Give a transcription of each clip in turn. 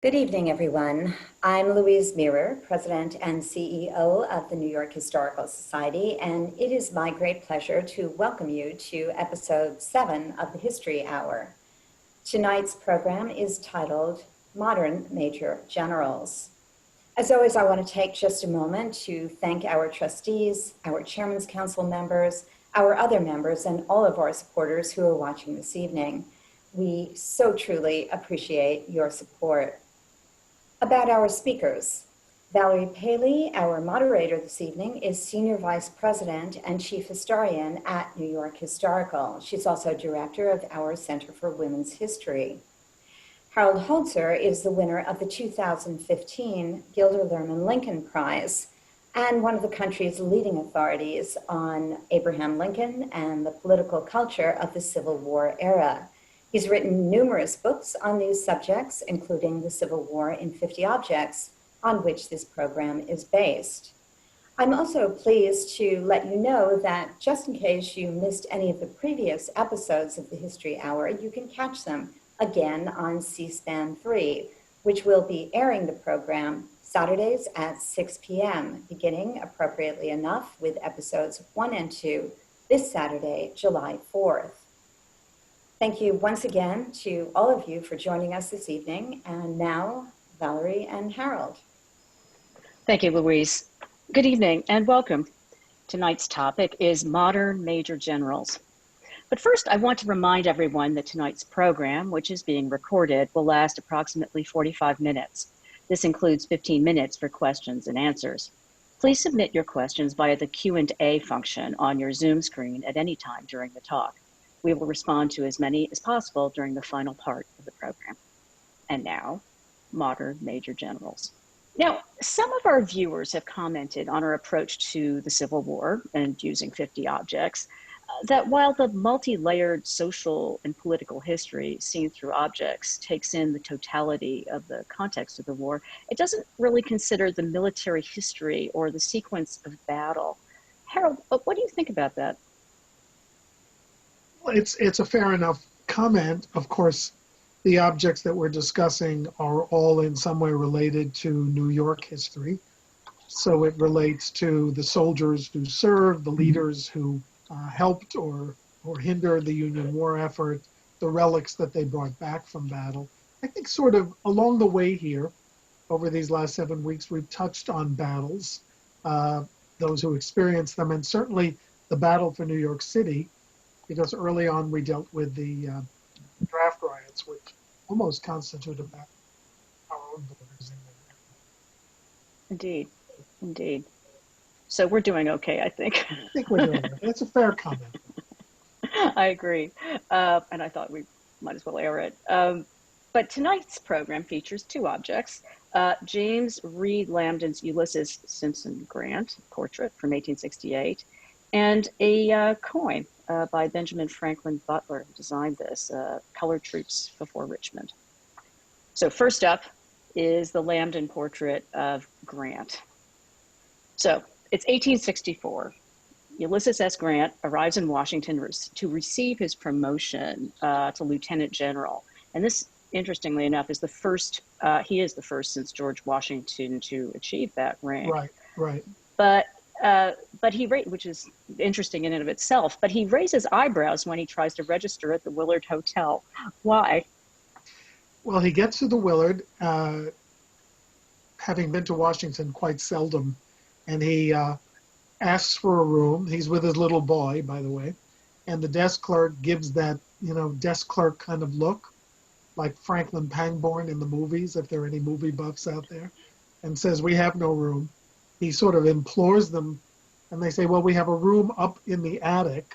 Good evening, everyone. I'm Louise Mirror, President and CEO of the New York Historical Society, and it is my great pleasure to welcome you to episode 7 of the History Hour. Tonight's program is titled Modern Major Generals. As always, I want to take just a moment to thank our trustees, our Chairman's Council members, our other members, and all of our supporters who are watching this evening. We so truly appreciate your support. About our speakers, Valerie Paley, our moderator this evening, is Senior Vice President and Chief Historian at New York Historical. She's also Director of our Center for Women's History. Harold Holzer is the winner of the 2015 Gilder Lehrman Lincoln Prize and one of the country's leading authorities on Abraham Lincoln and the political culture of the Civil War era. He's written numerous books on these subjects, including The Civil War in 50 Objects, on which this program is based. I'm also pleased to let you know that just in case you missed any of the previous episodes of the History Hour, you can catch them again on C-SPAN 3, which will be airing the program Saturdays at 6 p.m., beginning appropriately enough with episodes 1 and 2 this Saturday, July 4th. Thank you once again to all of you for joining us this evening. And now, Valerie and Harold. Thank you, Louise. Good evening and welcome. Tonight's topic is modern major generals. But first, I want to remind everyone that tonight's program, which is being recorded, will last approximately 45 minutes. This includes 15 minutes for questions and answers. Please submit your questions via the Q&A function on your Zoom screen at any time during the talk. We will respond to as many as possible during the final part of the program. And now, modern major generals. Now, some of our viewers have commented on our approach to the Civil War and using 50 objects, that while the multi-layered social and political history seen through objects takes in the totality of the context of the war, it doesn't really consider the military history or the sequence of battle. Harold, what do you think about that? It's a fair enough comment. Of course, the objects that we're discussing are all in some way related to New York history. So it relates to the soldiers who served, the leaders who helped or hindered the Union War effort, the relics that they brought back from battle. I think sort of along the way here, over these last 7 weeks, we've touched on battles, those who experienced them, and certainly the battle for New York City, because early on we dealt with the draft riots, which almost constitute a battle our own borders. Indeed, indeed. So we're doing okay, I think. I think we're doing it. That's a fair comment. I agree. And I thought we might as well air it. But tonight's program features 2 objects. James Reed Lambden's Ulysses S Grant portrait from 1868, and a coin by Benjamin Franklin Butler, who designed this, Colored Troops Before Richmond. So first up is the Lambden portrait of Grant. So it's 1864. Ulysses S. Grant arrives in Washington to receive his promotion to lieutenant general. And this, interestingly enough, is the first, he is the first since George Washington to achieve that rank. Right. But he, which is interesting in and of itself, but he raises eyebrows when he tries to register at the Willard Hotel. Why? Well, he gets to the Willard, having been to Washington quite seldom, and he asks for a room. He's with his little boy, by the way, and the desk clerk gives that, desk clerk kind of look, like Franklin Pangborn in the movies, if there are any movie buffs out there, and says, "We have no room." He sort of implores them, and they say, "Well, we have a room up in the attic."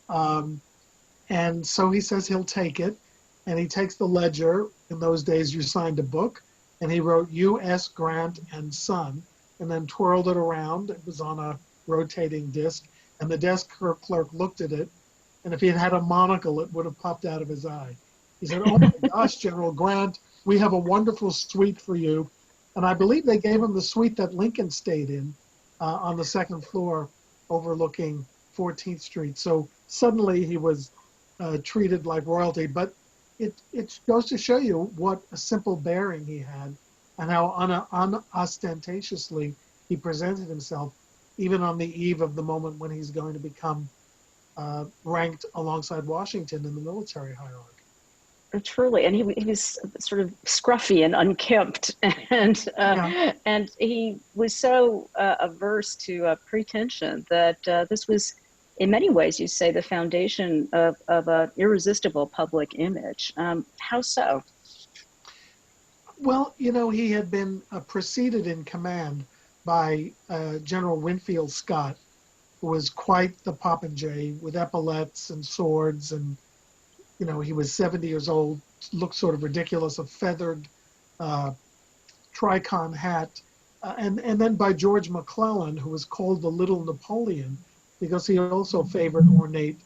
And so he says he'll take it, and he takes the ledger. In those days, you signed a book, and he wrote U.S. Grant and Son, and then twirled it around. It was on a rotating disc, and the desk clerk looked at it, and if he had had a monocle, it would have popped out of his eye. He said, "Oh my gosh, General Grant, we have a wonderful suite for you." And I believe they gave him the suite that Lincoln stayed in on the second floor overlooking 14th Street. So suddenly he was treated like royalty. But it goes to show you what a simple bearing he had and how unostentatiously he presented himself, even on the eve of the moment when he's going to become ranked alongside Washington in the military hierarchy. Truly, and he was sort of scruffy and unkempt, and Yeah. and he was so averse to pretension that this was, in many ways, you say, the foundation of an irresistible public image. How so? Well, he had been preceded in command by General Winfield Scott, who was quite the popinjay with epaulets and swords, and he was 70 years old, looked sort of ridiculous, a feathered tricon hat, and then by George McClellan, who was called the Little Napoleon because he also favored ornate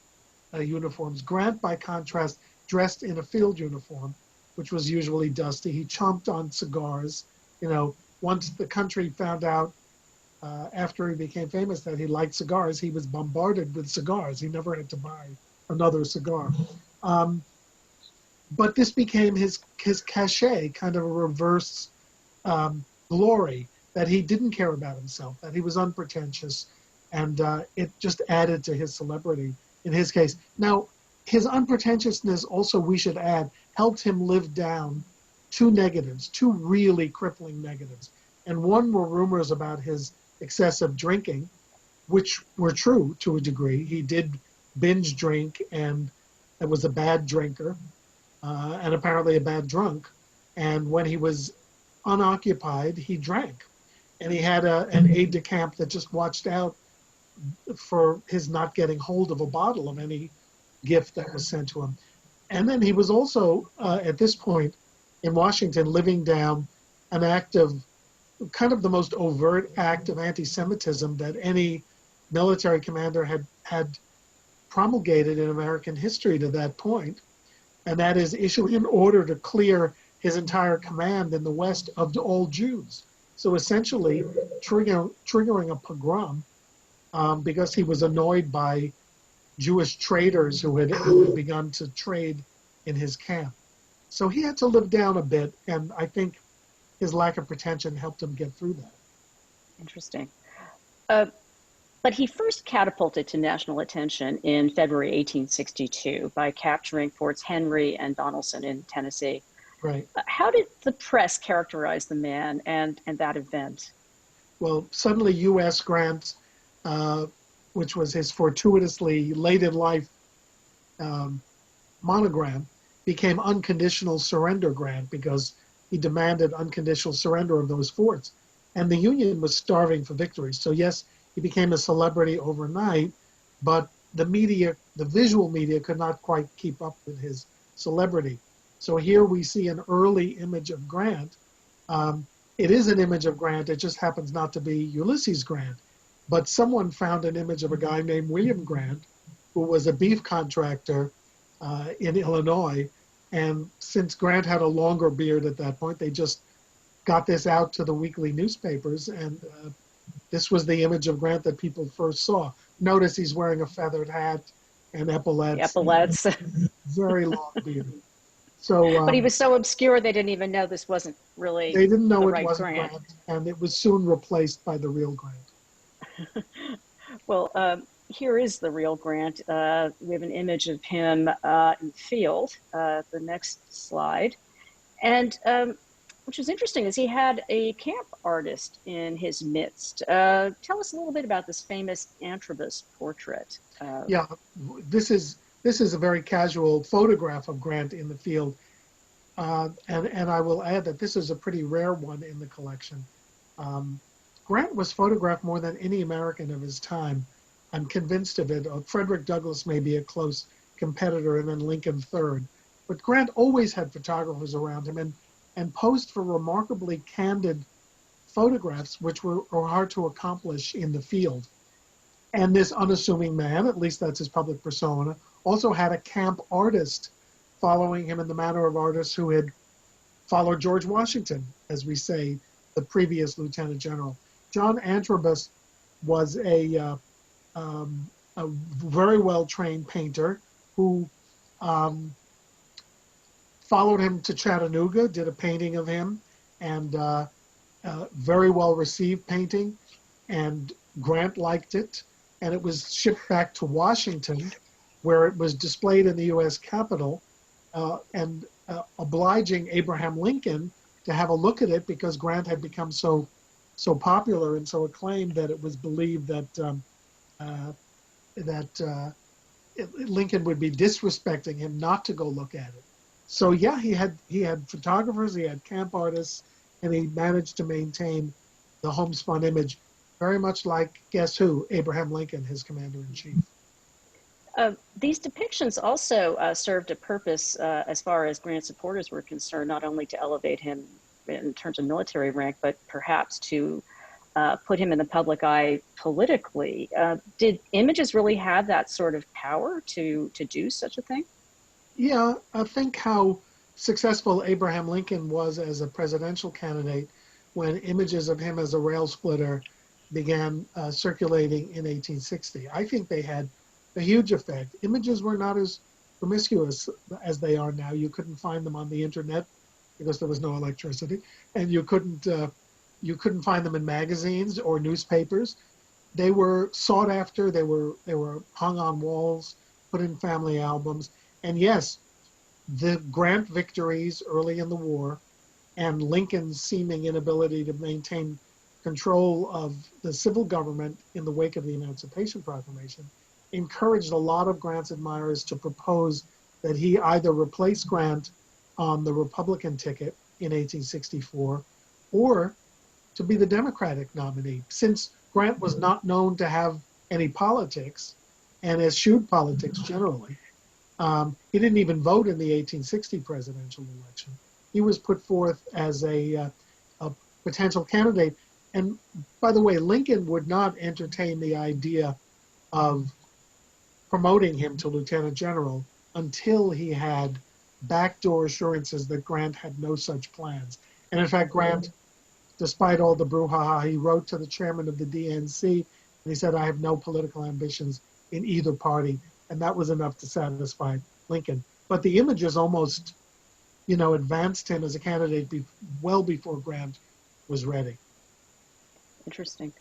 uniforms. Grant, by contrast, dressed in a field uniform, which was usually dusty. He chomped on cigars. Once the country found out after he became famous that he liked cigars, he was bombarded with cigars. He never had to buy another cigar. But this became his cachet, kind of a reverse glory, that he didn't care about himself, that he was unpretentious, and it just added to his celebrity in his case. Now, his unpretentiousness also, we should add, helped him live down two negatives, two really crippling negatives. And one were rumors about his excessive drinking, which were true to a degree. He did binge drink and was a bad drinker and apparently a bad drunk. And when he was unoccupied, he drank. And he had an aide-de-camp that just watched out for his not getting hold of a bottle of any gift that was sent to him. And then he was also, at this point in Washington, living down an act of kind of the most overt act of anti-Semitism that any military commander had promulgated in American history to that point. And that is issuing an order to clear his entire command in the West of all Jews. So essentially triggering a pogrom because he was annoyed by Jewish traders who had begun to trade in his camp. So he had to live down a bit, and I think his lack of pretension helped him get through that. Interesting. But he first catapulted to national attention in February 1862 by capturing Forts Henry and Donelson in Tennessee. Right. How did the press characterize the man and that event? Well, suddenly U.S. Grant, which was his fortuitously late in life monogram, became Unconditional Surrender Grant because he demanded unconditional surrender of those forts. And the Union was starving for victories. So yes, he became a celebrity overnight, but the media, the visual media, could not quite keep up with his celebrity. So here we see an early image of Grant. It is an image of Grant, it just happens not to be Ulysses Grant. But someone found an image of a guy named William Grant, who was a beef contractor in Illinois. And since Grant had a longer beard at that point, they just got this out to the weekly newspapers. And this was the image of Grant that people first saw. Notice he's wearing a feathered hat and epaulets. Epaulets. Very long beard. So, but he was so obscure they didn't even know this wasn't really they didn't know the it right wasn't Grant. and it was soon replaced by the real Grant. Well, here is the real Grant. We have an image of him in the field, the next slide. And which was interesting is he had a camp artist in his midst. Tell us a little bit about this famous Antrobus portrait. Yeah, this is a very casual photograph of Grant in the field. And I will add that this is a pretty rare one in the collection. Grant was photographed more than any American of his time. I'm convinced of it. Frederick Douglass may be a close competitor, and then Lincoln third. But Grant always had photographers around him and posed for remarkably candid photographs, which were hard to accomplish in the field. And this unassuming man, at least that's his public persona, also had a camp artist following him in the manner of artists who had followed George Washington, as we say, the previous lieutenant general. John Antrobus was a very well-trained painter who followed him to Chattanooga, did a painting of him, and very well received painting. And Grant liked it, and it was shipped back to Washington, where it was displayed in the U.S. Capitol, and obliging Abraham Lincoln to have a look at it because Grant had become so popular and so acclaimed that it was believed that Lincoln would be disrespecting him not to go look at it. So yeah, he had photographers, he had camp artists, and he managed to maintain the homespun image, very much like, guess who? Abraham Lincoln, his commander-in-chief. These depictions also served a purpose as far as Grant's supporters were concerned, not only to elevate him in terms of military rank, but perhaps to put him in the public eye politically. Did images really have that sort of power to do such a thing? Yeah, I think how successful Abraham Lincoln was as a presidential candidate when images of him as a rail splitter began circulating in 1860. I think they had a huge effect. Images were not as promiscuous as they are now. You couldn't find them on the internet because there was no electricity, and you couldn't find them in magazines or newspapers. They were sought after. They were hung on walls, put in family albums. And yes, the Grant victories early in the war and Lincoln's seeming inability to maintain control of the civil government in the wake of the Emancipation Proclamation encouraged a lot of Grant's admirers to propose that he either replace Grant on the Republican ticket in 1864 or to be the Democratic nominee. Since Grant was not known to have any politics and eschewed politics generally, he didn't even vote in the 1860 presidential election. He was put forth as a potential candidate. And by the way, Lincoln would not entertain the idea of promoting him to lieutenant general until he had backdoor assurances that Grant had no such plans. And in fact, Grant, despite all the brouhaha, he wrote to the chairman of the DNC and he said, "I have no political ambitions in either party." And that was enough to satisfy Lincoln. But the images almost, advanced him as a candidate well before Grant was ready. Interesting.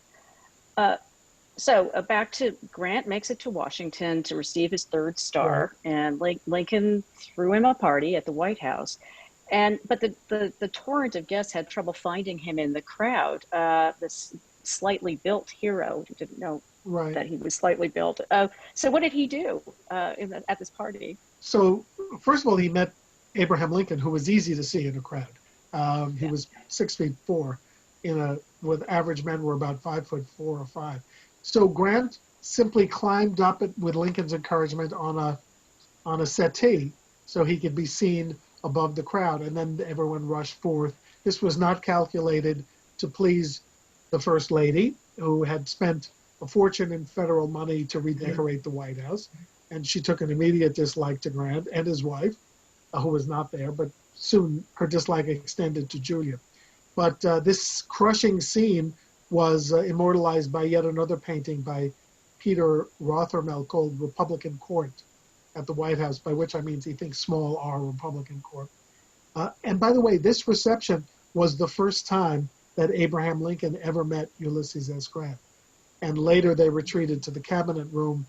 So back to Grant makes it to Washington to receive his third star, right. And Lincoln threw him a party at the White House. But the torrent of guests had trouble finding him in the crowd. This slightly built hero, who didn't know right. that he was slightly built. So what did he do at this party? So first of all, he met Abraham Lincoln, who was easy to see in a crowd. He was 6'4", with average men were about 5'4" or 5. So Grant simply climbed up with Lincoln's encouragement on a settee so he could be seen above the crowd, and then everyone rushed forth. This was not calculated to please the First Lady, who had spent a fortune in federal money to redecorate the White House, and she took an immediate dislike to Grant and his wife, who was not there, but soon her dislike extended to Julia. But this crushing scene was immortalized by yet another painting by Peter Rothermel called Republican Court at the White House, by which I mean he thinks small r Republican Court. And by the way, this reception was the first time that Abraham Lincoln ever met Ulysses S. Grant. And later they retreated to the cabinet room,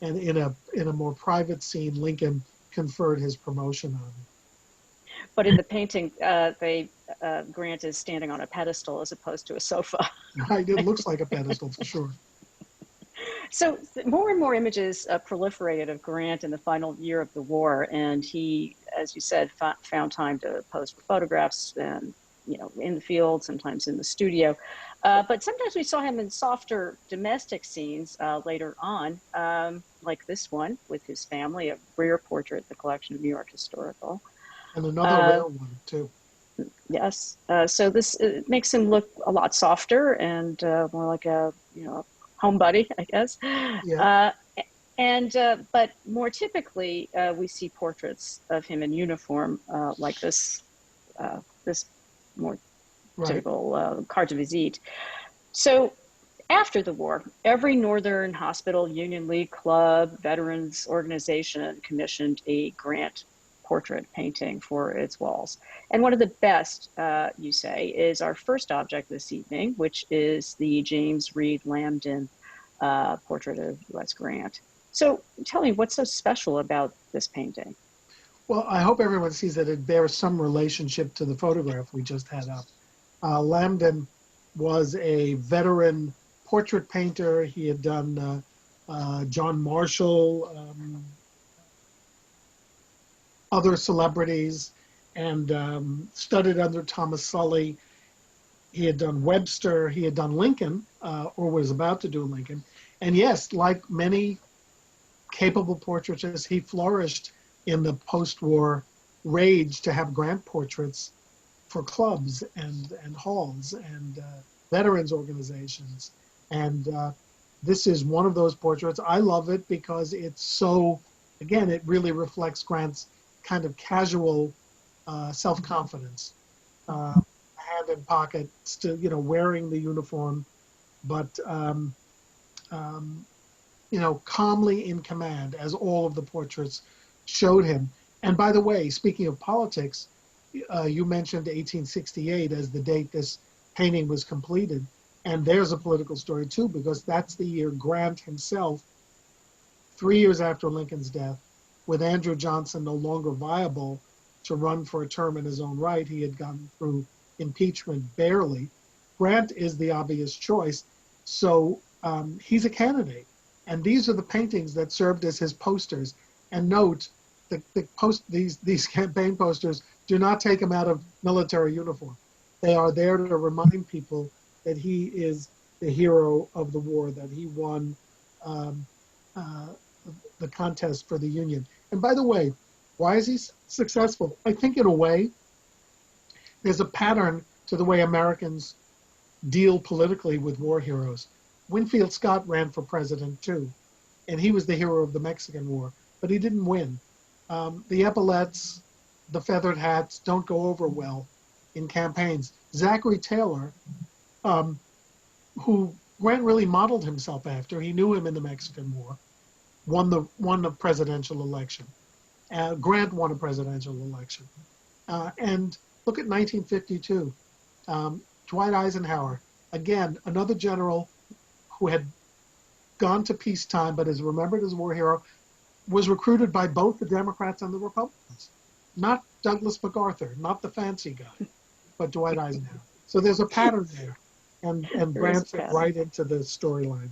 and in a more private scene, Lincoln conferred his promotion on him. But in the painting, Grant is standing on a pedestal as opposed to a sofa. Right, it looks like a pedestal for sure. So more and more images proliferated of Grant in the final year of the war, and he, as you said, found time to pose for photographs, and in the field, sometimes in the studio. But sometimes we saw him in softer domestic scenes later on, like this one with his family, a rare portrait, the collection of New York Historical. And another rare one, too. Yes. So this makes him look a lot softer and more like a, home buddy, I guess. Yeah. But more typically, we see portraits of him in uniform, like this more typical carte de visite. So after the war, every Northern Hospital, Union League Club, Veterans Organization commissioned a Grant portrait painting for its walls. And one of the best, you say, is our first object this evening, which is the James Reed Lambton portrait of U.S. Grant. So tell me, what's so special about this painting? Well, I hope everyone sees that it bears some relationship to the photograph we just had up. Lambton was a veteran portrait painter. He had done John Marshall, other celebrities, and studied under Thomas Sully. He had done Webster. He had done Lincoln, or was about to do Lincoln. And yes, like many capable portraitists, he flourished in the post-war rage to have Grant portraits for clubs and halls and veterans organizations. And this is one of those portraits. I love it because it's so, again, it really reflects Grant's kind of casual self-confidence. Hand in pocket, still, wearing the uniform, but, calmly in command, as all of the portraits showed him. And by the way, speaking of politics, you mentioned 1868 as the date this painting was completed. And there's a political story too, because that's the year Grant himself, 3 years after Lincoln's death, with Andrew Johnson no longer viable to run for a term in his own right, he had gone through impeachment barely. Grant is the obvious choice, so he's a candidate. And these are the paintings that served as his posters. And note, these campaign posters do not take him out of military uniform. They are there to remind people that he is the hero of the war, that he won the contest for the Union. And by the way, why is he successful? I think in a way, there's a pattern to the way Americans deal politically with war heroes. Winfield Scott ran for president too, and he was the hero of the Mexican War, but he didn't win. The epaulets, the feathered hats don't go over well in campaigns. Zachary Taylor, who Grant really modeled himself after, he knew him in the Mexican War, won the presidential election. Grant won a presidential election. And look at 1952. Dwight Eisenhower, again, another general who had gone to peacetime but is remembered as a war hero, was recruited by both the Democrats and the Republicans. Not Douglas MacArthur, not the fancy guy, but Dwight Eisenhower. So there's a pattern there. And Grant fit right into the storyline.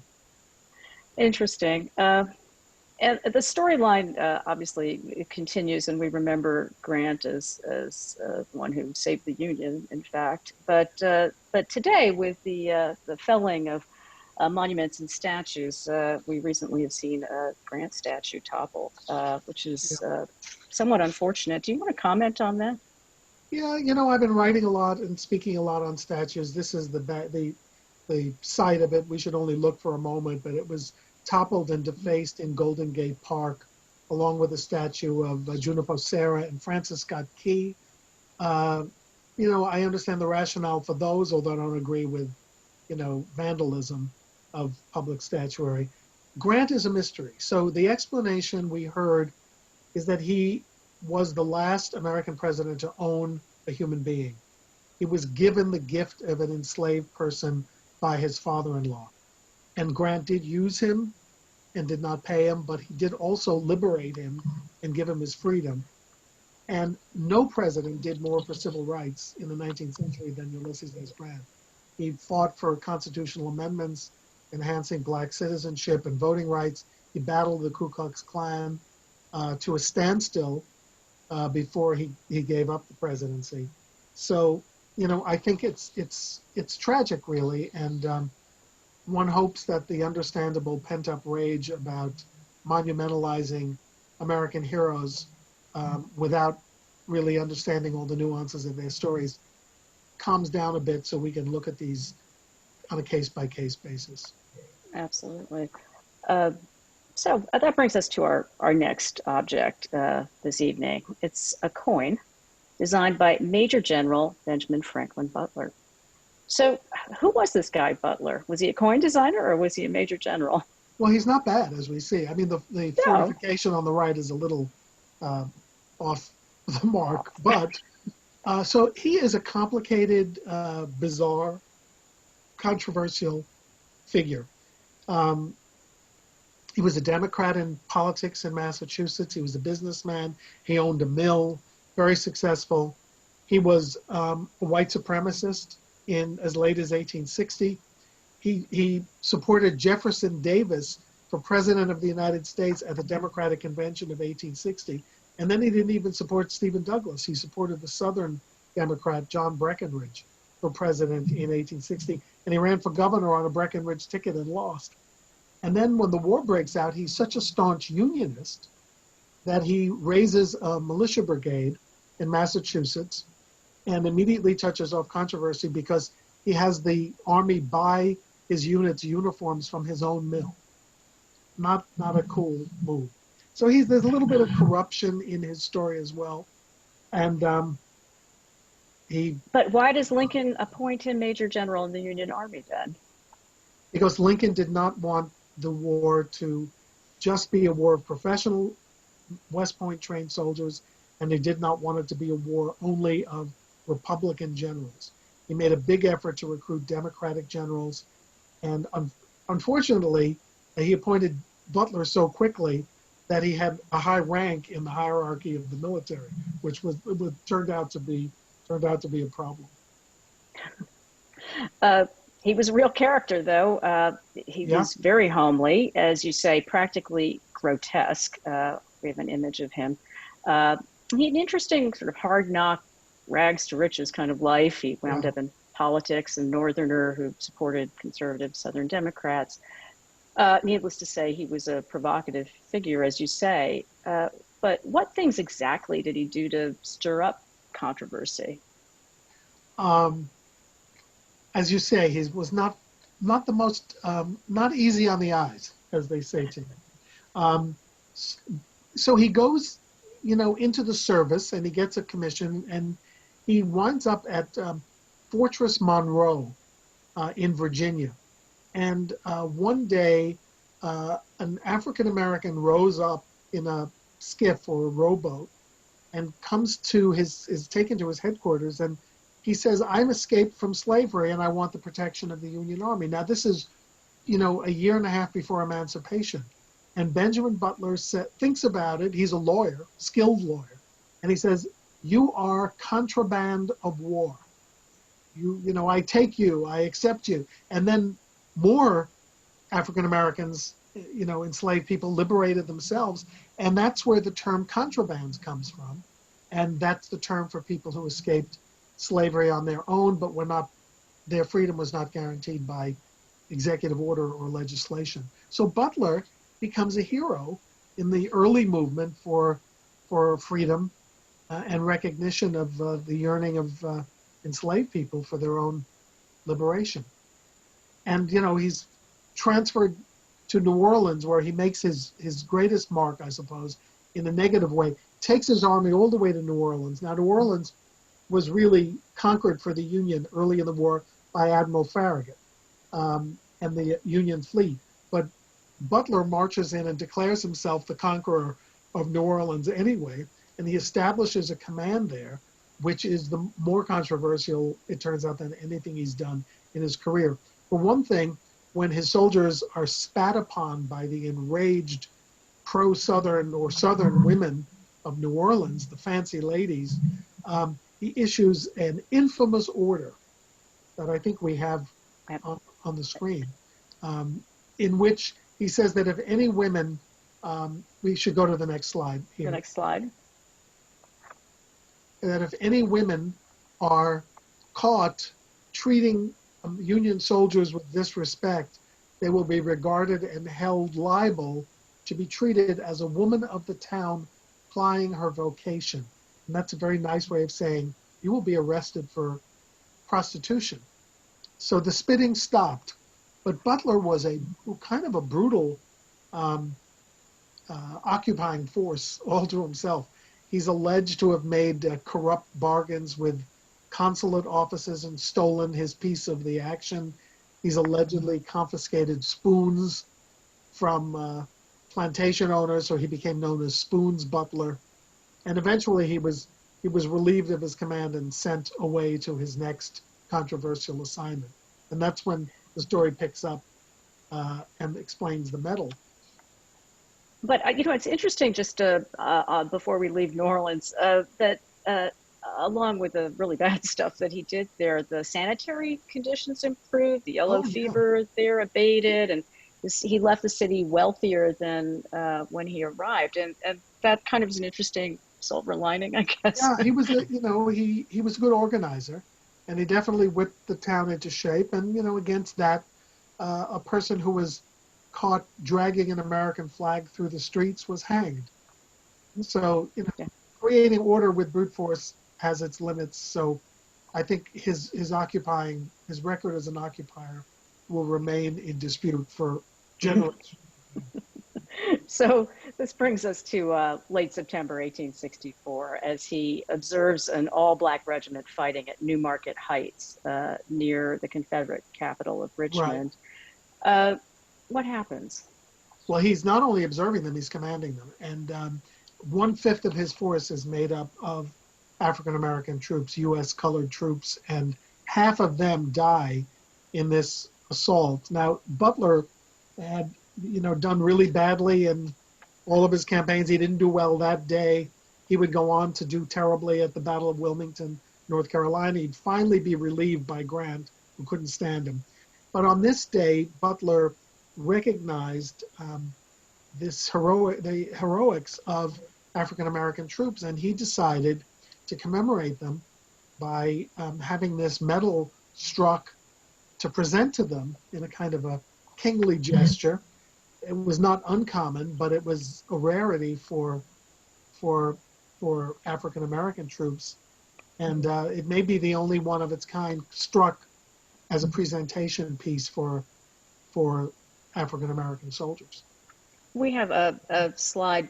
Interesting. And the storyline, obviously, it continues, and we remember Grant as one who saved the Union, in fact. But today, with the felling of monuments and statues, we recently have seen a Grant statue topple, which is somewhat unfortunate. Do you want to comment on that? Yeah, I've been writing a lot and speaking a lot on statues. This is the site of it. We should only look for a moment, but it was toppled and defaced in Golden Gate Park, along with a statue of Juniper Serra and Francis Scott Key. I understand the rationale for those, although I don't agree with, vandalism of public statuary. Grant is a mystery. So the explanation we heard is that he was the last American president to own a human being. He was given the gift of an enslaved person by his father-in-law. And Grant did use him and did not pay him, but he did also liberate him and give him his freedom. And no president did more for civil rights in the 19th century than Ulysses S. Grant. He fought for constitutional amendments, enhancing black citizenship and voting rights. He battled the Ku Klux Klan to a standstill before he gave up the presidency. So, I think it's tragic, really, and one hopes that the understandable pent-up rage about monumentalizing American heroes without really understanding all the nuances of their stories calms down a bit so we can look at these on a case-by-case basis. Absolutely. So that brings us to our next object this evening. It's a coin designed by Major General Benjamin Franklin Butler. So who was this guy, Butler? Was he a coin designer or was he a major general? Well, he's not bad, as we see. I mean, the fortification on the right is a little off the mark. But so he is a complicated, bizarre, controversial figure. He was a Democrat in politics in Massachusetts. He was a businessman. He owned a mill, very successful. He was a white supremacist in as late as 1860. He supported Jefferson Davis for president of the United States at the Democratic Convention of 1860. And then he didn't even support Stephen Douglas. He supported the Southern Democrat, John Breckinridge, for president in 1860. And he ran for governor on a Breckinridge ticket and lost. And then when the war breaks out, he's such a staunch unionist that he raises a militia brigade in Massachusetts and immediately touches off controversy because he has the army buy his unit's uniforms from his own mill. Not a cool move. So there's a little bit of corruption in his story as well. And But why does Lincoln appoint him Major General in the Union Army then? Because Lincoln did not want the war to just be a war of professional West Point trained soldiers, and he did not want it to be a war only of Republican generals. He made a big effort to recruit Democratic generals, and unfortunately, he appointed Butler so quickly that he had a high rank in the hierarchy of the military, which turned out to be a problem. He was a real character, though. He was very homely, as you say, practically grotesque. We have an image of him. He had an interesting sort of hard knock, rags to riches kind of life. He wound up in politics, a Northerner who supported conservative Southern Democrats. Needless to say, he was a provocative figure, as you say. But what things exactly did he do to stir up controversy? As you say, he was not the most, not easy on the eyes, as they say to him. So he goes, into the service, and he gets a commission, and he winds up at Fortress Monroe in Virginia. And one day, an African-American rows up in a skiff or a rowboat and is taken to his headquarters, and he says, "I'm escaped from slavery and I want the protection of the Union Army." Now this is, a year and a half before emancipation. And Benjamin Butler thinks about it. He's a lawyer, skilled lawyer. And he says, "You are contraband of war. I take you, I accept you." And then more African Americans, enslaved people, liberated themselves. And that's where the term contrabands comes from. And that's the term for people who escaped slavery on their own, but their freedom was not guaranteed by executive order or legislation. So Butler becomes a hero in the early movement for freedom and recognition of the yearning of enslaved people for their own liberation. And, he's transferred to New Orleans, where he makes his greatest mark, I suppose, in a negative way, takes his army all the way to New Orleans. Now, New Orleans was really conquered for the Union early in the war by Admiral Farragut and the Union fleet. But Butler marches in and declares himself the conqueror of New Orleans anyway, and he establishes a command there, which is the more controversial, it turns out, than anything he's done in his career. For one thing, when his soldiers are spat upon by the enraged pro-Southern or Southern women of New Orleans, the fancy ladies, he issues an infamous order that I think we have on the screen, in which he says that if any women, we should go to the next slide here. The next slide. That if any women are caught treating Union soldiers with disrespect, they will be regarded and held liable to be treated as a woman of the town plying her vocation. And that's a very nice way of saying you will be arrested for prostitution. So the spitting stopped. But Butler was a kind of a brutal occupying force all to himself. He's alleged to have made corrupt bargains with consulate offices and stolen his piece of the action. He's allegedly confiscated spoons from plantation owners, so he became known as Spoons Butler. And eventually he was he was relieved of his command and sent away to his next controversial assignment. And that's when the story picks up and explains the medal. But it's interesting just before we leave New Orleans that along with the really bad stuff that he did there, the sanitary conditions improved, the yellow fever there abated, and he left the city wealthier than when he arrived, and that kind of is an interesting silver lining, I guess. Yeah, he was he was a good organizer, and he definitely whipped the town into shape. And against that, a person who was caught dragging an American flag through the streets was hanged. So creating order with brute force has its limits. So I think his record as an occupier will remain in dispute for generations. So this brings us to late September 1864, as he observes an all-black regiment fighting at Newmarket Heights near the Confederate capital of Richmond. Right. What happens? Well, he's not only observing them, he's commanding them. And 1/5 of his force is made up of African-American troops, U.S. colored troops, and half of them die in this assault. Now, Butler had, done really badly in all of his campaigns. He didn't do well that day. He would go on to do terribly at the Battle of Wilmington, North Carolina. He'd finally be relieved by Grant, who couldn't stand him. But on this day, Butler recognized the heroics of African-American troops, and he decided to commemorate them by having this medal struck to present to them in a kind of a kingly gesture. It was not uncommon, but it was a rarity for African-American troops, and it may be the only one of its kind struck as a presentation piece for African-American soldiers. We have a slide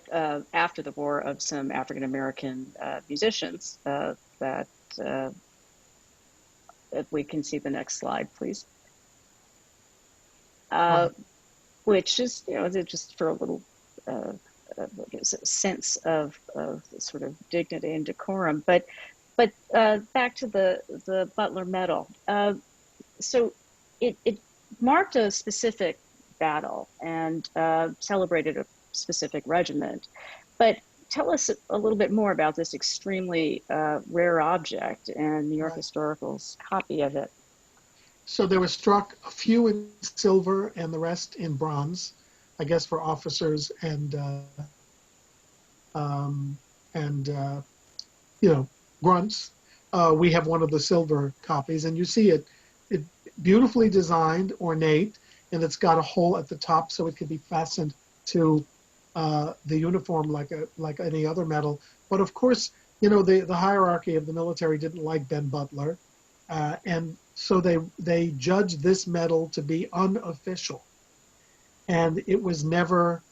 after the war of some African-American musicians that, if we can see the next slide, please. Which is, just for a little sense of sort of dignity and decorum. But back to the Butler Medal. So it marked a specific battle and celebrated a specific regiment. But tell us a little bit more about this extremely rare object and New York Historical's copy of it. So there was struck a few in silver and the rest in bronze, I guess for officers and grunts. We have one of the silver copies, and you see it beautifully designed, ornate, and it's got a hole at the top so it could be fastened to the uniform like any other medal. But of course, the hierarchy of the military didn't like Ben Butler, and so they judged this medal to be unofficial, and it was never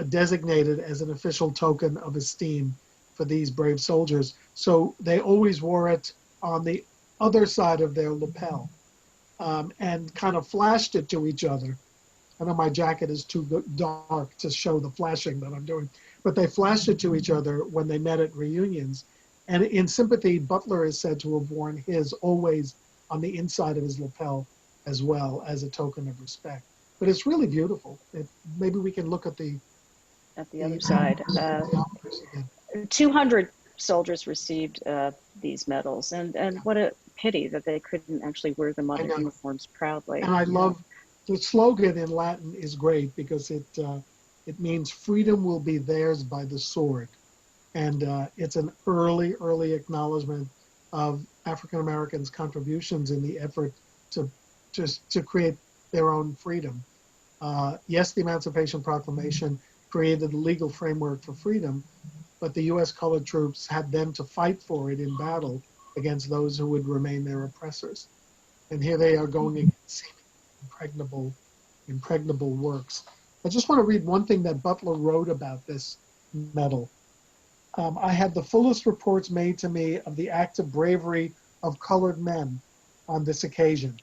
designated as an official token of esteem for these brave soldiers. So they always wore it on the other side of their lapel. And kind of flashed it to each other. I know my jacket is too dark to show the flashing that I'm doing, but they flashed it to each other when they met at reunions. And in sympathy, Butler is said to have worn his always on the inside of his lapel as well, as a token of respect. But it's really beautiful. Maybe we can look at the other side. 200 soldiers received these medals, and what a pity that they couldn't actually wear them on their uniforms proudly. And I love the slogan in Latin is great because it means freedom will be theirs by the sword, and it's an early acknowledgement of African Americans' contributions in the effort to create their own freedom. Yes, the Emancipation Proclamation created a legal framework for freedom, but the U.S. colored troops had then to fight for it in battle against those who would remain their oppressors. And here they are going against impregnable works. I just want to read one thing that Butler wrote about this medal. I had the fullest reports made to me of the acts of bravery of colored men on this occasion.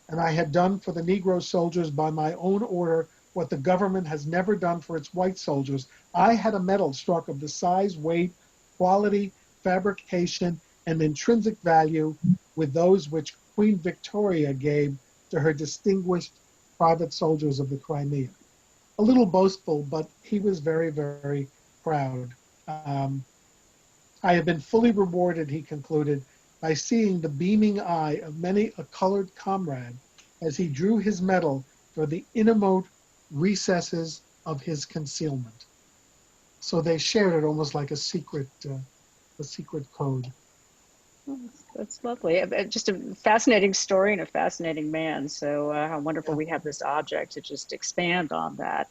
And I had done for the Negro soldiers by my own order what the government has never done for its white soldiers. I had a medal struck of the size, weight, quality, fabrication and intrinsic value with those which Queen Victoria gave to her distinguished private soldiers of the Crimea. A little boastful, but he was very, very proud. I have been fully rewarded, he concluded, by seeing the beaming eye of many a colored comrade as he drew his medal for the innermost recesses of his concealment. So they shared it almost like a secret code. That's lovely. Just a fascinating story and a fascinating man. So how wonderful we have this object to just expand on that.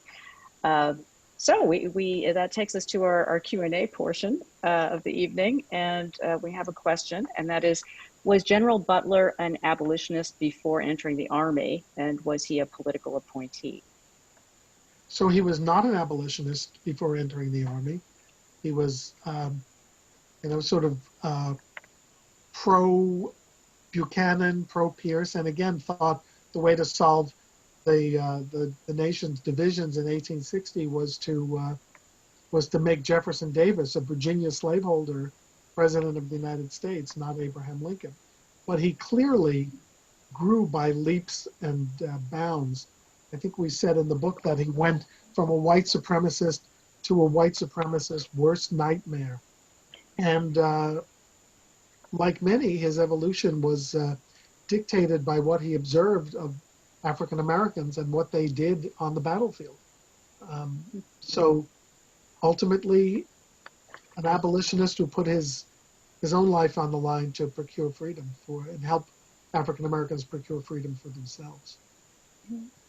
So we that takes us to our Q&A portion of the evening, and we have a question, and that is, was General Butler an abolitionist before entering the Army, and was he a political appointee? So he was not an abolitionist before entering the Army. He was, sort of pro-Buchanan, pro-Pierce, and again thought the way to solve the nation's divisions in 1860 was to make Jefferson Davis, a Virginia slaveholder, president of the United States, not Abraham Lincoln. But he clearly grew by leaps and bounds. I think we said in the book that he went from a white supremacist to a white supremacist worst nightmare. And like many, his evolution was dictated by what he observed of African Americans and what they did on the battlefield. So ultimately, an abolitionist who put his own life on the line to procure freedom and help African Americans procure freedom for themselves.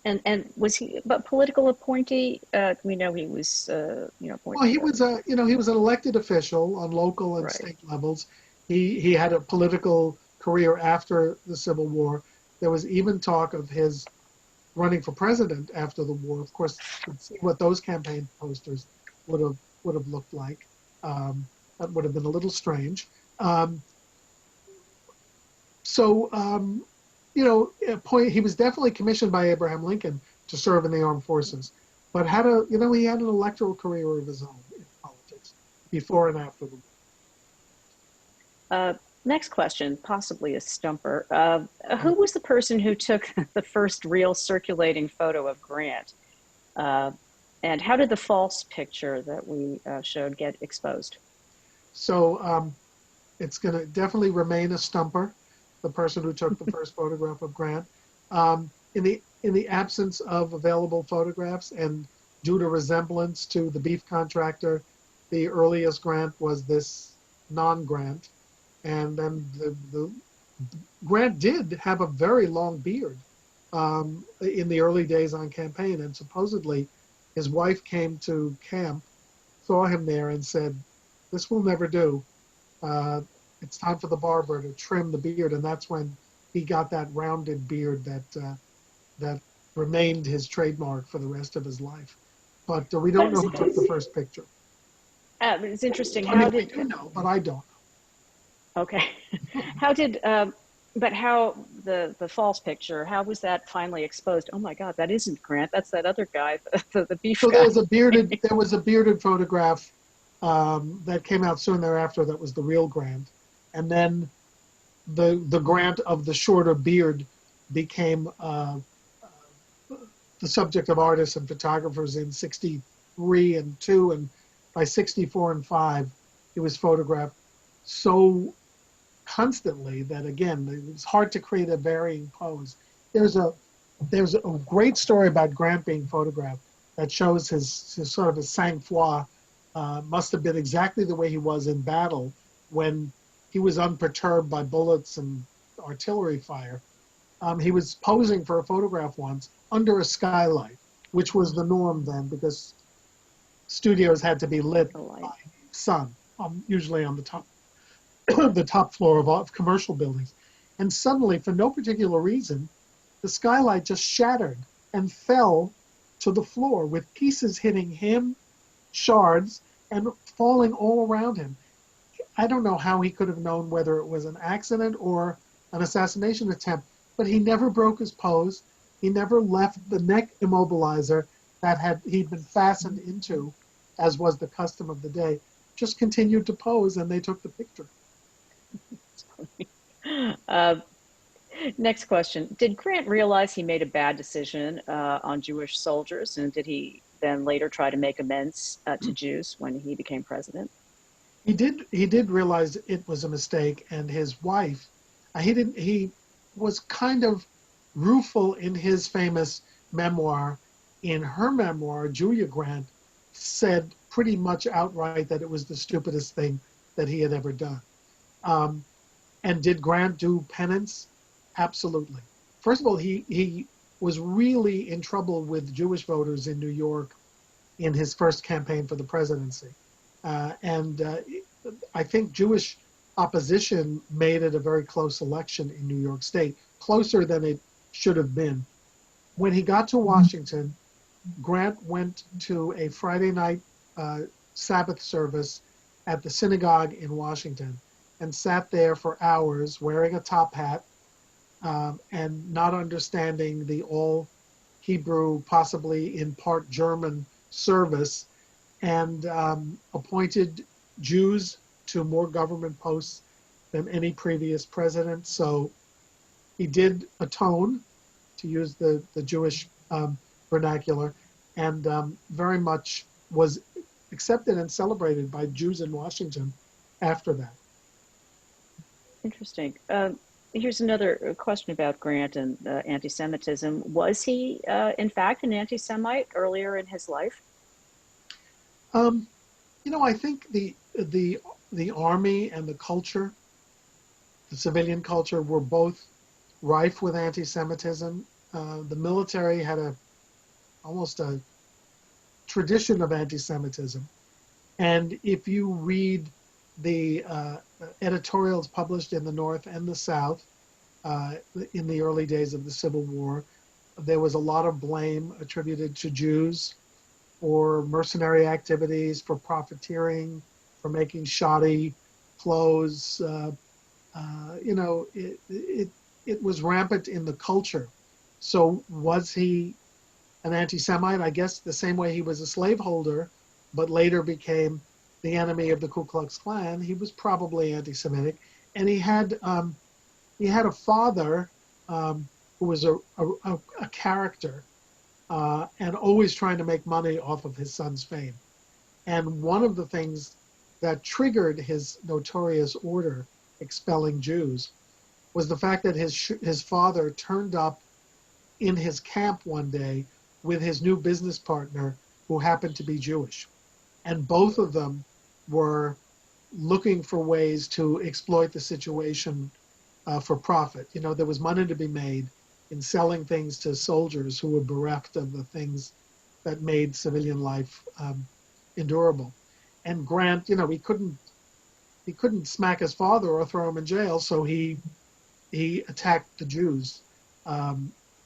And was he a political appointee? We know he was, appointed. Well, he was an elected official on local and state levels. He had a political career after the Civil War. There was even talk of his running for president after the war. Of course, you could see what those campaign posters would have looked like. That would have been a little strange. He was definitely commissioned by Abraham Lincoln to serve in the armed forces, but he had an electoral career of his own in politics before and after the war. Next question, possibly a stumper. Who was the person who took the first real circulating photo of Grant? And how did the false picture that we showed get exposed? So it's going to definitely remain a stumper, the person who took the first photograph of Grant. In the absence of available photographs and due to resemblance to the beef contractor, the earliest Grant was this non-Grant. And then the Grant did have a very long beard in the early days on campaign, and supposedly his wife came to camp, saw him there, and said, "This will never do. It's time for the barber to trim the beard," and that's when he got that rounded beard that remained his trademark for the rest of his life. But we don't know who took the first picture. It's interesting. I do know, but I don't. Okay. How did, but how the false picture, how was that finally exposed? Oh my God, that isn't Grant. That's that other guy, the beef guy. So there was a bearded photograph that came out soon thereafter that was the real Grant. And then the Grant of the shorter beard became the subject of artists and photographers in 63 and 2, and by 64 and 5, he was photographed so constantly that, again, it was hard to create a varying pose. There's a great story about Grant being photographed that shows his sort of his sang-froid must have been exactly the way he was in battle when he was unperturbed by bullets and artillery fire. He was posing for a photograph once under a skylight, which was the norm then because studios had to be lit by sun, usually on the top the top floor of commercial buildings. And suddenly, for no particular reason, the skylight just shattered and fell to the floor with pieces hitting him, shards, and falling all around him. I don't know how he could have known whether it was an accident or an assassination attempt, but he never broke his pose. He never left the neck immobilizer that he'd been fastened into, as was the custom of the day. just continued to pose, and they took the picture. Next question. Did Grant realize he made a bad decision on Jewish soldiers, and did he then later try to make amends to Jews when he became president? He did realize it was a mistake, and his wife, he was kind of rueful in his famous memoir. In her memoir, Julia Grant said pretty much outright that it was the stupidest thing that he had ever done. And did Grant do penance? Absolutely. First of all, he was really in trouble with Jewish voters in New York in his first campaign for the presidency. I think Jewish opposition made it a very close election in New York State, closer than it should have been. When he got to Washington, Grant went to a Friday night Sabbath service at the synagogue in Washington and sat there for hours wearing a top hat and not understanding the all Hebrew, possibly in part German service, and appointed Jews to more government posts than any previous president. So he did atone, to use the Jewish vernacular, and very much was accepted and celebrated by Jews in Washington after that. Interesting. Here's another question about Grant and anti-Semitism. Was he, in fact, an anti-Semite earlier in his life? I think the army and the culture, the civilian culture, were both rife with anti-Semitism. The military had almost a tradition of anti-Semitism. And if you read the editorials published in the North and the South in the early days of the Civil War, there was a lot of blame attributed to Jews for mercenary activities, for profiteering, for making shoddy clothes. It was rampant in the culture. So was he an anti-Semite? I guess the same way he was a slaveholder, but later became the enemy of the Ku Klux Klan, he was probably anti-Semitic. And he had a father who was a character and always trying to make money off of his son's fame. And one of the things that triggered his notorious order expelling Jews was the fact that his father turned up in his camp one day with his new business partner who happened to be Jewish. And both of them were looking for ways to exploit the situation for profit. There was money to be made in selling things to soldiers who were bereft of the things that made civilian life endurable. And Grant, he couldn't smack his father or throw him in jail, so he attacked the Jews,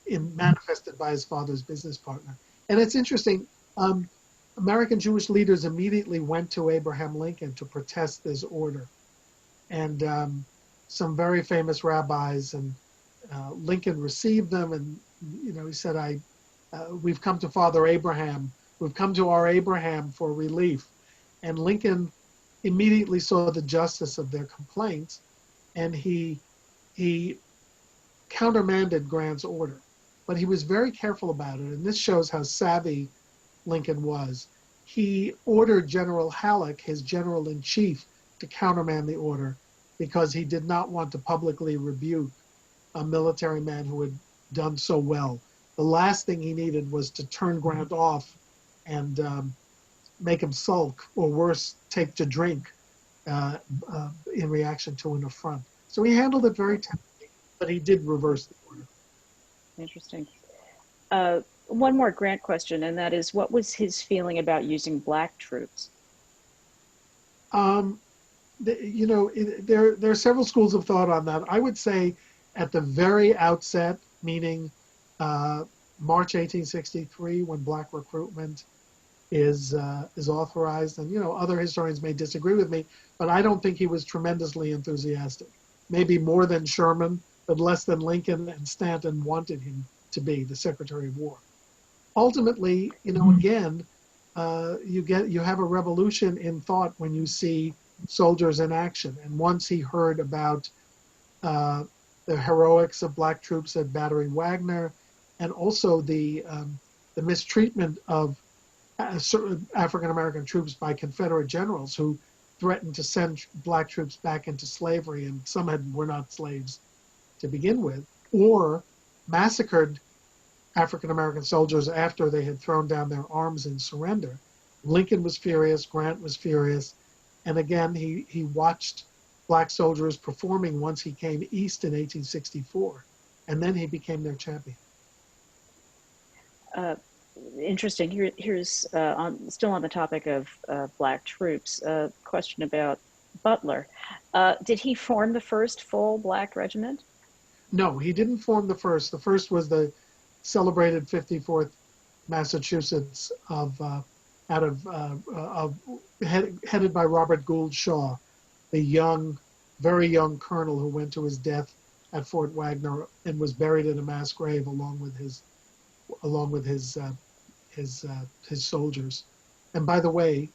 manifested by his father's business partner. And it's interesting, American Jewish leaders immediately went to Abraham Lincoln to protest this order. And some very famous rabbis, and Lincoln received them, and he said, we've come to Father Abraham, we've come to our Abraham for relief. And Lincoln immediately saw the justice of their complaints, and he countermanded Grant's order. But he was very careful about it, and this shows how savvy Lincoln was. He ordered General Halleck, his general-in-chief, to countermand the order because he did not want to publicly rebuke a military man who had done so well. The last thing he needed was to turn Grant off and make him sulk, or worse, take to drink in reaction to an affront. So he handled it very tenderly, but he did reverse the order. Interesting. One more Grant question, and that is, what was his feeling about using black troops? There are several schools of thought on that. I would say at the very outset, meaning March 1863, when black recruitment is authorized, and other historians may disagree with me, but I don't think he was tremendously enthusiastic. Maybe more than Sherman, but less than Lincoln and Stanton wanted him to be, the Secretary of War. Ultimately, again, you have a revolution in thought when you see soldiers in action. And once he heard about the heroics of black troops at Battery Wagner, and also the mistreatment of certain African American troops by Confederate generals who threatened to send black troops back into slavery, and some were not slaves to begin with, or massacred African American soldiers after they had thrown down their arms in surrender. Lincoln was furious, Grant was furious, and again he watched black soldiers performing once he came east in 1864, and then he became their champion. Interesting. Here's still on the topic of black troops, a question about Butler. Did he form the first full black regiment? No, he didn't form the first. The first was the celebrated 54th Massachusetts headed by Robert Gould Shaw, the very young colonel who went to his death at Fort Wagner and was buried in a mass grave along with his soldiers. And by the way,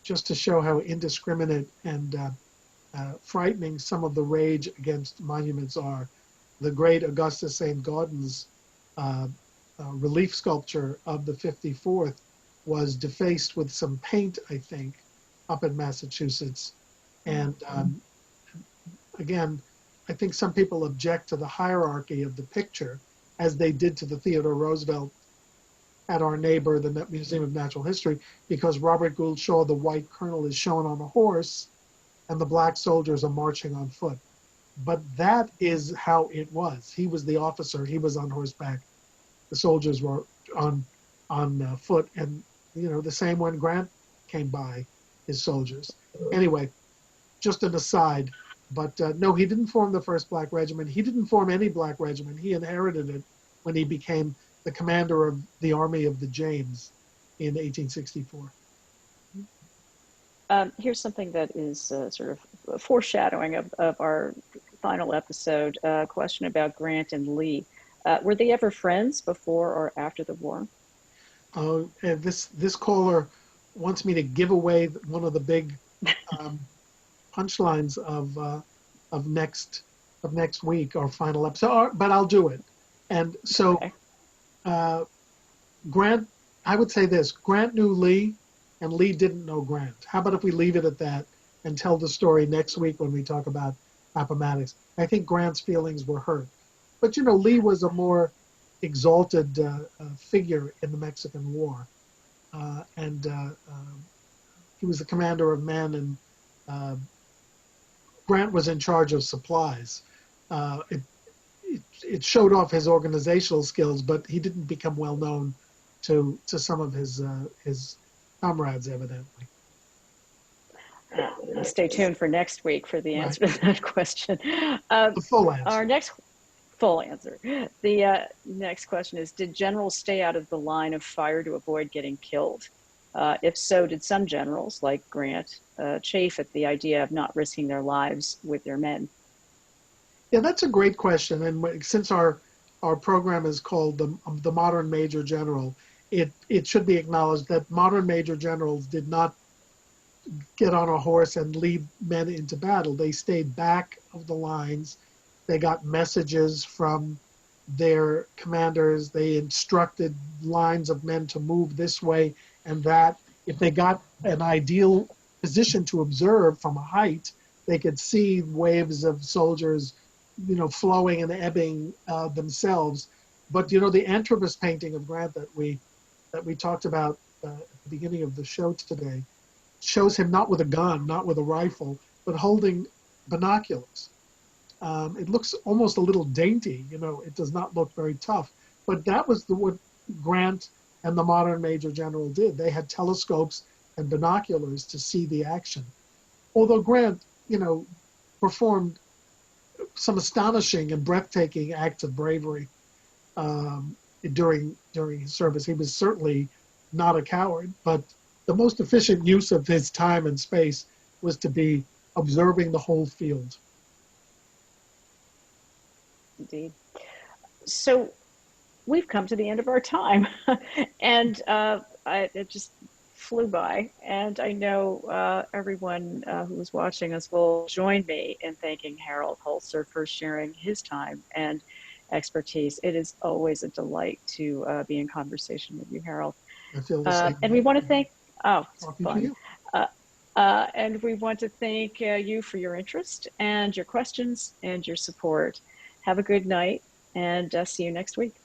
just to show how indiscriminate and frightening some of the rage against monuments are, the great Augustus St. Gaudens relief sculpture of the 54th was defaced with some paint, I think, up in Massachusetts. And again, I think some people object to the hierarchy of the picture, as they did to the Theodore Roosevelt at our neighbor, the Museum of Natural History, because Robert Gould Shaw, the white colonel, is shown on a horse and the black soldiers are marching on foot. But that is how it was. He was the officer, he was on horseback. The soldiers were on foot, and the same when Grant came by, his soldiers. Anyway, just an aside, but no, he didn't form the first black regiment. He didn't form any black regiment. He inherited it when he became the commander of the Army of the James in 1864. Here's something that is sort of a foreshadowing of our final episode, a question about Grant and Lee. Were they ever friends before or after the war? This caller wants me to give away one of the big punchlines of next week, our final episode, but I'll do it. And so Okay. Grant, I would say this: Grant knew Lee, and Lee didn't know Grant. How about if we leave it at that and tell the story next week when we talk about Appomattox? I think Grant's feelings were hurt, but Lee was a more exalted figure in the Mexican War, and he was the commander of men, and Grant was in charge of supplies. It showed off his organizational skills, but he didn't become well known to some of his comrades, evidently. Stay tuned for next week for the answer to that question. The full answer. Our next full answer. The next question is, did generals stay out of the line of fire to avoid getting killed? If so, did some generals, like Grant, chafe at the idea of not risking their lives with their men? Yeah, that's a great question. And since our program is called the Modern Major General, it should be acknowledged that modern major generals did not get on a horse and lead men into battle. They stayed back of the lines. They got messages from their commanders. They instructed lines of men to move this way and that. If they got an ideal position to observe from a height, they could see waves of soldiers, flowing and ebbing themselves. But the Antrobus painting of Grant that we talked about at the beginning of the show today shows him not with a gun, not with a rifle, but holding binoculars. It looks almost a little dainty, it does not look very tough. But that was what Grant and the modern major general did. They had telescopes and binoculars to see the action. Although Grant, performed some astonishing and breathtaking acts of bravery during his service. He was certainly not a coward, but the most efficient use of his time and space was to be observing the whole field. Indeed. So we've come to the end of our time. And I just flew by, and I know everyone who was watching us will join me in thanking Harold Holzer for sharing his time and expertise. It is always a delight to be in conversation with you, Harold. I feel the same And way. we want to thank, oh, it's Talking to fun. you. And we want to thank you for your interest and your questions and your support. Have a good night, and see you next week.